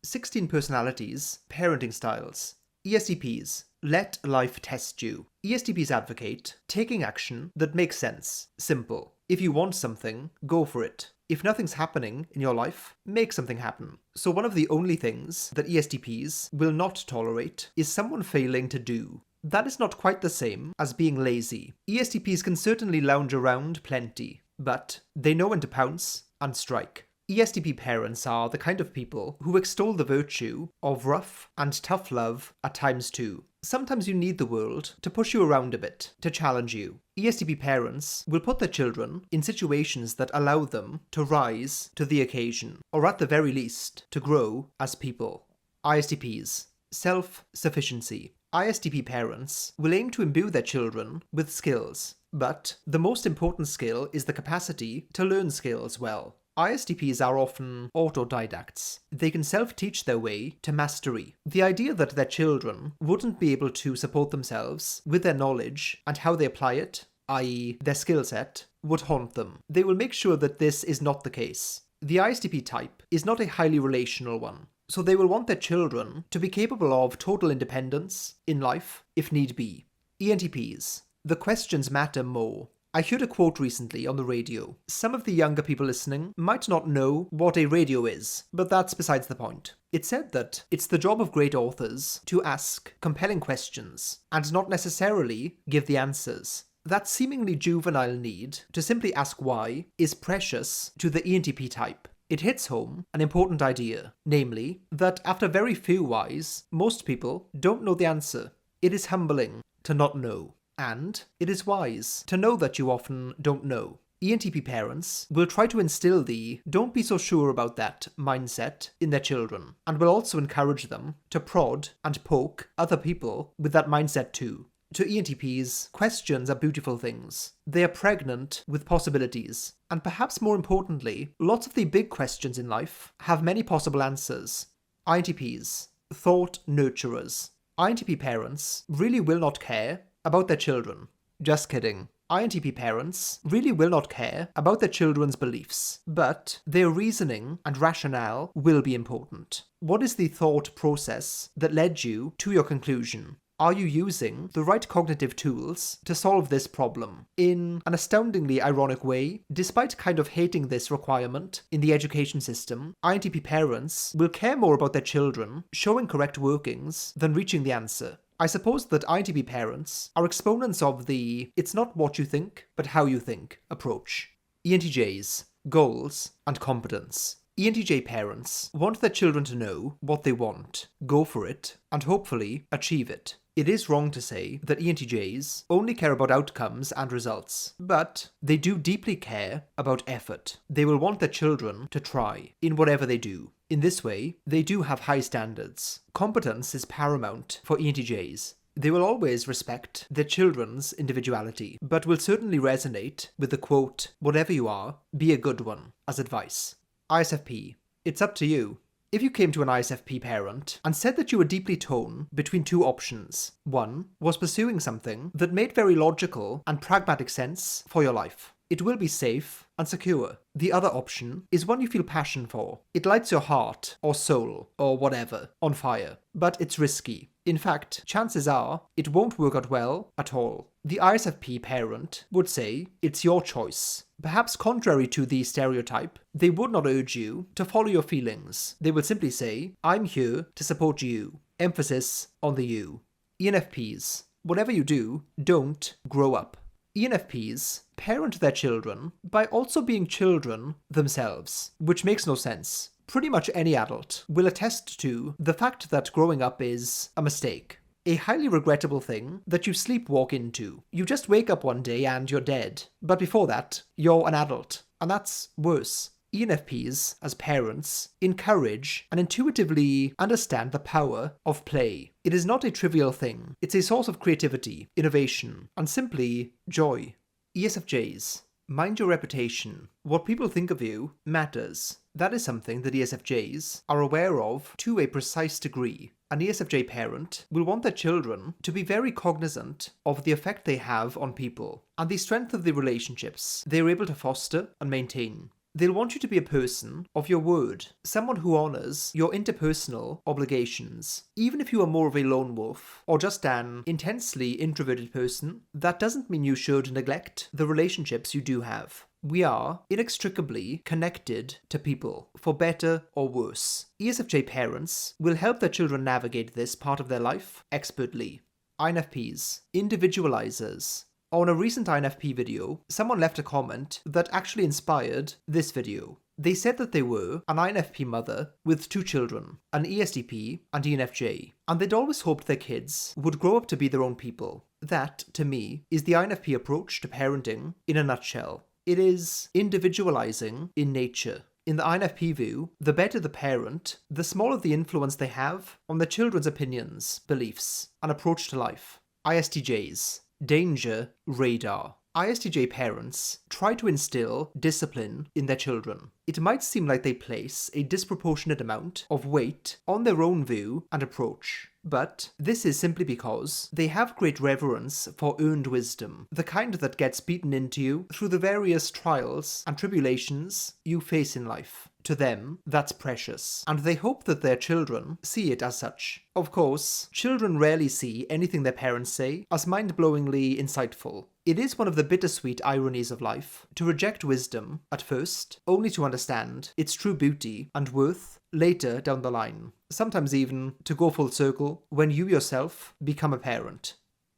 16 personalities, parenting styles. ESTPs, let life test you. ESTPs advocate taking action that makes sense. Simple. If you want something, go for it. If nothing's happening in your life, make something happen. So one of the only things that ESTPs will not tolerate is someone failing to do. That is not quite the same as being lazy. ESTPs can certainly lounge around plenty, but they know when to pounce and strike. ESTP parents are the kind of people who extol the virtue of rough and tough love at times too. Sometimes you need the world to push you around a bit, to challenge you. ESTP parents will put their children in situations that allow them to rise to the occasion, or at the very least, to grow as people. ISTPs, self-sufficiency. ISTP parents will aim to imbue their children with skills, but the most important skill is the capacity to learn skills well. ISTPs are often autodidacts. They can self-teach their way to mastery. The idea that their children wouldn't be able to support themselves with their knowledge and how they apply it, i.e. their skill set, would haunt them. They will make sure that this is not the case. The ISTP type is not a highly relational one, so they will want their children to be capable of total independence in life, if need be. ENTPs. The questions matter more. I heard a quote recently on the radio. Some of the younger people listening might not know what a radio is, but that's besides the point. It said that it's the job of great authors to ask compelling questions, and not necessarily give the answers. That seemingly juvenile need to simply ask why is precious to the ENTP type. It hits home an important idea, namely, that after very few whys, most people don't know the answer. It is humbling to not know. And it is wise to know that you often don't know. ENTP parents will try to instill the "don't be so sure about that" mindset in their children, and will also encourage them to prod and poke other people with that mindset too. To ENTPs, questions are beautiful things. They are pregnant with possibilities. And perhaps more importantly, lots of the big questions in life have many possible answers. INTPs, thought nurturers. INTP parents really will not care about their children. Just kidding. INTP parents really will not care about their children's beliefs, but their reasoning and rationale will be important. What is the thought process that led you to your conclusion? Are you using the right cognitive tools to solve this problem? In an astoundingly ironic way, despite kind of hating this requirement in the education system, INTP parents will care more about their children showing correct workings than reaching the answer. I suppose that INTP parents are exponents of the "it's not what you think, but how you think" approach. ENTJs, goals and competence. ENTJ parents want their children to know what they want, go for it, and hopefully achieve it. It is wrong to say that ENTJs only care about outcomes and results, but they do deeply care about effort. They will want their children to try in whatever they do. In this way, they do have high standards. Competence is paramount for ENTJs. They will always respect their children's individuality, but will certainly resonate with the quote, "whatever you are, be a good one," as advice. ISFP. It's up to you. If you came to an ISFP parent and said that you were deeply torn between two options, one was pursuing something that made very logical and pragmatic sense for your life. It will be safe and secure. The other option is one you feel passion for. It lights your heart, or soul, or whatever, on fire. But it's risky. In fact, chances are it won't work out well at all. The ISFP parent would say it's your choice. Perhaps contrary to the stereotype, they would not urge you to follow your feelings. They will simply say, "I'm here to support you." Emphasis on the you. ENFPs. Whatever you do, don't grow up. ENFPs parent their children by also being children themselves, which makes no sense. Pretty much any adult will attest to the fact that growing up is a mistake. A highly regrettable thing that you sleepwalk into. You just wake up one day and you're dead. But before that, you're an adult. And that's worse. ENFPs, as parents, encourage and intuitively understand the power of play. It is not a trivial thing. It's a source of creativity, innovation, and simply joy. ESFJs. Mind your reputation. What people think of you matters. That is something that ESFJs are aware of to a precise degree. An ESFJ parent will want their children to be very cognizant of the effect they have on people and the strength of the relationships they are able to foster and maintain. They'll want you to be a person of your word, someone who honours your interpersonal obligations. Even if you are more of a lone wolf or just an intensely introverted person, that doesn't mean you should neglect the relationships you do have. We are inextricably connected to people, for better or worse. ESFJ parents will help their children navigate this part of their life expertly. INFPs, individualizers. On a recent INFP video, someone left a comment that actually inspired this video. They said that they were an INFP mother with 2 children, an ESTP and ENFJ, and they'd always hoped their kids would grow up to be their own people. That, to me, is the INFP approach to parenting in a nutshell. It is individualizing in nature. In the INFP view, the better the parent, the smaller the influence they have on their children's opinions, beliefs, and approach to life. ISTJs, danger radar. ISTJ parents try to instill discipline in their children. It might seem like they place a disproportionate amount of weight on their own view and approach, but this is simply because they have great reverence for earned wisdom, the kind that gets beaten into you through the various trials and tribulations you face in life. To them, that's precious, and they hope that their children see it as such. Of course, children rarely see anything their parents say as mind-blowingly insightful. It is one of the bittersweet ironies of life to reject wisdom at first, only to understand its true beauty and worth later down the line. Sometimes even to go full circle when you yourself become a parent.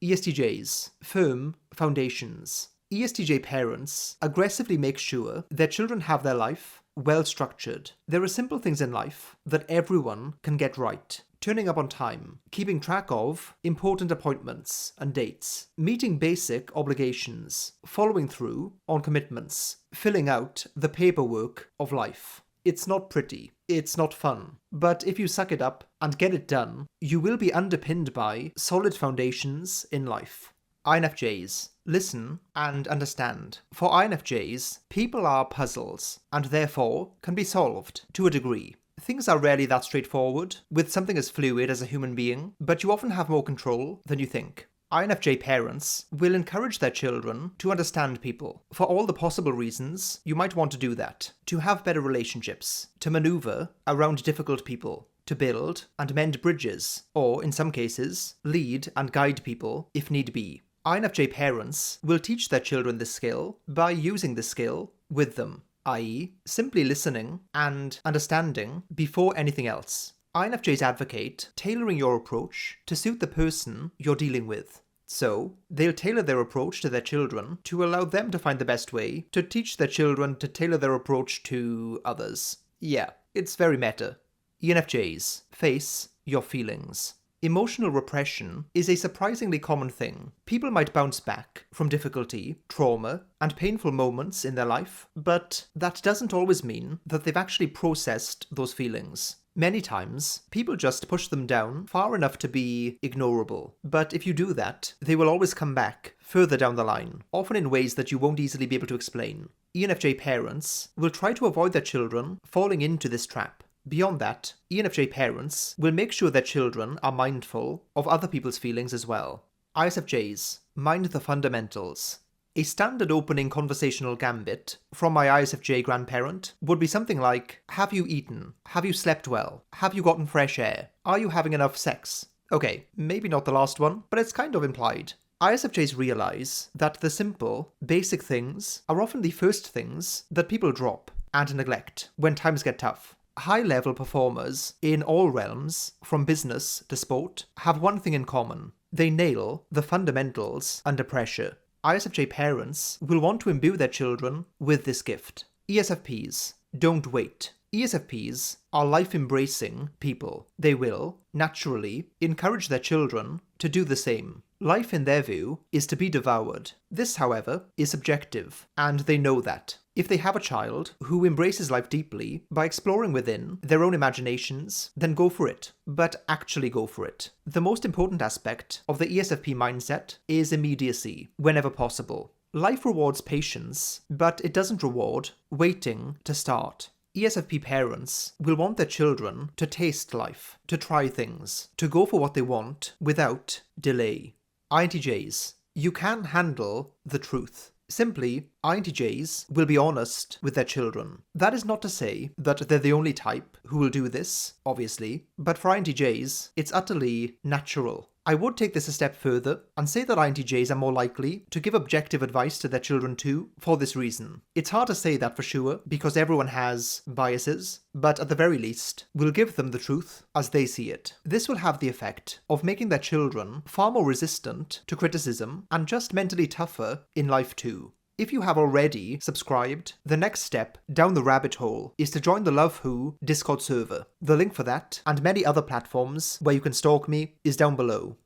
ESTJs, firm foundations. ESTJ parents aggressively make sure their children have their life well structured. There are simple things in life that everyone can get right. Turning up on time, keeping track of important appointments and dates, meeting basic obligations, following through on commitments, filling out the paperwork of life. It's not pretty, it's not fun, but if you suck it up and get it done, you will be underpinned by solid foundations in life. INFJs, listen and understand. For INFJs, people are puzzles and therefore can be solved to a degree. Things are rarely that straightforward with something as fluid as a human being, but you often have more control than you think. INFJ parents will encourage their children to understand people for all the possible reasons you might want to do that, to have better relationships, to maneuver around difficult people, to build and mend bridges, or in some cases, lead and guide people if need be. INFJ parents will teach their children this skill by using the skill with them, i.e., simply listening and understanding before anything else. INFJs advocate tailoring your approach to suit the person you're dealing with. So, they'll tailor their approach to their children to allow them to find the best way to teach their children to tailor their approach to others. Yeah, it's very meta. ENFJs, face your feelings. Emotional repression is a surprisingly common thing. People might bounce back from difficulty, trauma, and painful moments in their life, but that doesn't always mean that they've actually processed those feelings. Many times, people just push them down far enough to be ignorable. But if you do that, they will always come back further down the line, often in ways that you won't easily be able to explain. ENFJ parents will try to avoid their children falling into this trap. Beyond that, ENFJ parents will make sure their children are mindful of other people's feelings as well. ISFJs, mind the fundamentals. A standard opening conversational gambit from my ISFJ grandparent would be something like, have you eaten? Have you slept well? Have you gotten fresh air? Are you having enough sex? Okay, maybe not the last one, but it's kind of implied. ISFJs realize that the simple, basic things are often the first things that people drop and neglect when times get tough. High-level performers in all realms, from business to sport, have one thing in common. They nail the fundamentals under pressure. ISFJ parents will want to imbue their children with this gift. ESFPs, don't wait. ESFPs are life-embracing people. They will, naturally, encourage their children to do the same. Life, in their view, is to be devoured. This, however, is subjective, and they know that. If they have a child who embraces life deeply by exploring within their own imaginations, then go for it. But actually go for it. The most important aspect of the ESFP mindset is immediacy, whenever possible. Life rewards patience, but it doesn't reward waiting to start. ESFP parents will want their children to taste life, to try things, to go for what they want without delay. INTJs, you can handle the truth. Simply, INTJs will be honest with their children. That is not to say that they're the only type who will do this, obviously, but for INTJs, it's utterly natural. I would take this a step further and say that INTJs are more likely to give objective advice to their children too, for this reason. It's hard to say that for sure, because everyone has biases, but at the very least, we'll give them the truth as they see it. This will have the effect of making their children far more resistant to criticism and just mentally tougher in life too. If you have already subscribed, the next step down the rabbit hole is to join the Love Who Discord server. The link for that and many other platforms where you can stalk me is down below.